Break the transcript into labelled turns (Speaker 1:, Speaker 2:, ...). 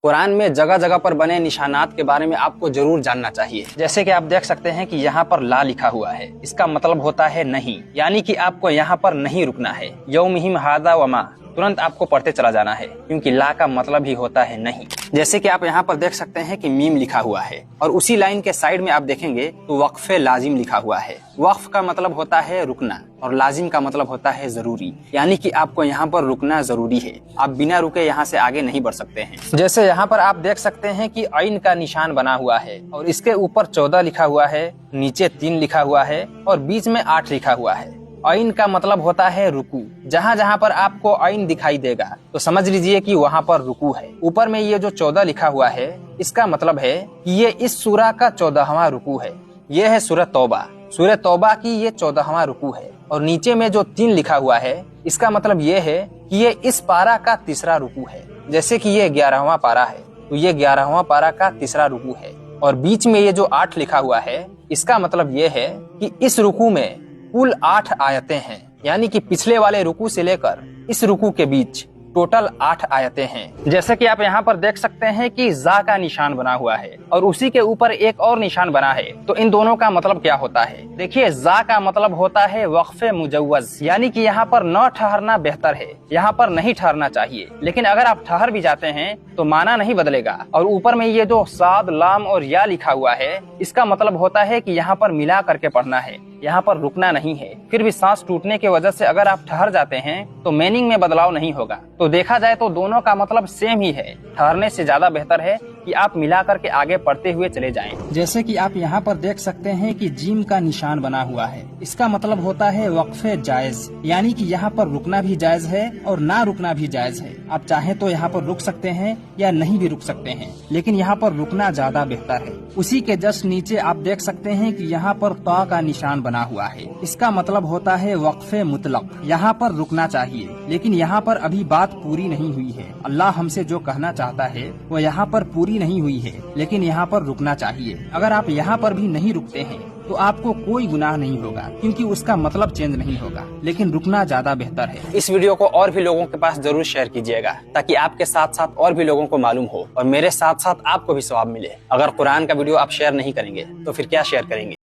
Speaker 1: कुरान में जगह जगह पर बने निशानात के बारे में आपको जरूर जानना चाहिए। जैसे कि आप देख सकते हैं कि यहाँ पर ला लिखा हुआ है, इसका मतलब होता है नहीं, यानी कि आपको यहाँ पर नहीं रुकना है। यौमिहिम हादा वमा, तुरंत आपको पढ़ते चला जाना है, क्योंकि ला का मतलब ही होता है नहीं। जैसे कि आप यहाँ पर देख सकते हैं कि मीम लिखा हुआ है और उसी लाइन के साइड में आप देखेंगे तो वक्फे लाजिम लिखा हुआ है। वक्फ का मतलब होता है रुकना और लाजिम का मतलब होता है जरूरी, यानी कि आपको यहाँ पर रुकना जरूरी है। आप बिना रुके यहाँ से आगे नहीं बढ़ सकते हैं। जैसे यहाँ पर आप देख सकते हैं कि आइन का निशान बना हुआ है और इसके ऊपर 14 लिखा हुआ है, नीचे 3 लिखा हुआ है और बीच में 8 लिखा हुआ है। आइन का मतलब होता है रुकू। जहाँ जहाँ पर आपको आइन दिखाई देगा तो समझ लीजिए कि वहाँ पर रुकू है। ऊपर में ये जो 14 लिखा हुआ है, इसका मतलब है कि ये इस सूरा का 14वां रुकू है। ये है सूरह तौबा। सूरह तौबा की ये 14वां रुकू है। और नीचे में जो 3 लिखा हुआ है, इसका मतलब ये है कि ये इस पारा का तीसरा रुकू है। जैसे कि ये 11वां पारा है तो ये 11वां पारा का तीसरा रुकू है। और बीच में ये जो 8 लिखा हुआ है, इसका मतलब ये है कि इस रुकू में कुल 8 आयतें हैं, यानी कि पिछले वाले रुकू से लेकर इस रुकू के बीच टोटल 8 आयतें हैं। जैसे कि आप यहाँ पर देख सकते हैं कि जा का निशान बना हुआ है और उसी के ऊपर एक और निशान बना है। तो इन दोनों का मतलब क्या होता है? देखिए, जा का मतलब होता है वक्फे मुजव्वज, यानी कि यहाँ पर न ठहरना बेहतर है, यहाँ पर नहीं ठहरना चाहिए। लेकिन अगर आप ठहर भी जाते हैं तो माना नहीं बदलेगा। और ऊपर में ये जो साद, लाम और या लिखा हुआ है, इसका मतलब होता है कि यहाँ पर मिला करके पढ़ना है, यहाँ पर रुकना नहीं है। फिर भी सांस टूटने की वजह से अगर आप ठहर जाते हैं तो मीनिंग में बदलाव नहीं होगा। तो देखा जाए तो दोनों का मतलब सेम ही है। ठहरने से ज्यादा बेहतर है कि आप मिला करके आगे पढ़ते हुए चले जाएं। जैसे कि आप यहाँ पर देख सकते हैं कि जीम का निशान बना हुआ है, इसका मतलब होता है वक्फे जायज, यानी कि यहाँ पर रुकना भी जायज है और ना रुकना भी जायज है। आप चाहें तो यहाँ पर रुक सकते हैं या नहीं भी रुक सकते हैं, लेकिन यहाँ पर रुकना ज्यादा बेहतर है। उसी के जस्ट नीचे आप देख सकते हैं कि यहाँ पर ता का निशान बना हुआ है, इसका मतलब होता है वक्फे मुतलक। यहाँ पर रुकना चाहिए, लेकिन यहाँ पर अभी बात पूरी नहीं हुई है। अल्लाह हमसे जो कहना चाहता है वो यहाँ पर पूरी नहीं हुई है, लेकिन यहाँ पर रुकना चाहिए। अगर आप यहाँ पर भी नहीं रुकते हैं तो आपको कोई गुनाह नहीं होगा, क्योंकि उसका मतलब चेंज नहीं होगा, लेकिन रुकना ज्यादा बेहतर है। इस वीडियो को और भी लोगों के पास जरूर शेयर कीजिएगा, ताकि आपके साथ साथ और भी लोगों को मालूम हो और मेरे साथ साथ आपको भी सवाब मिले। अगर कुरान का वीडियो आप शेयर नहीं करेंगे तो फिर क्या शेयर करेंगे?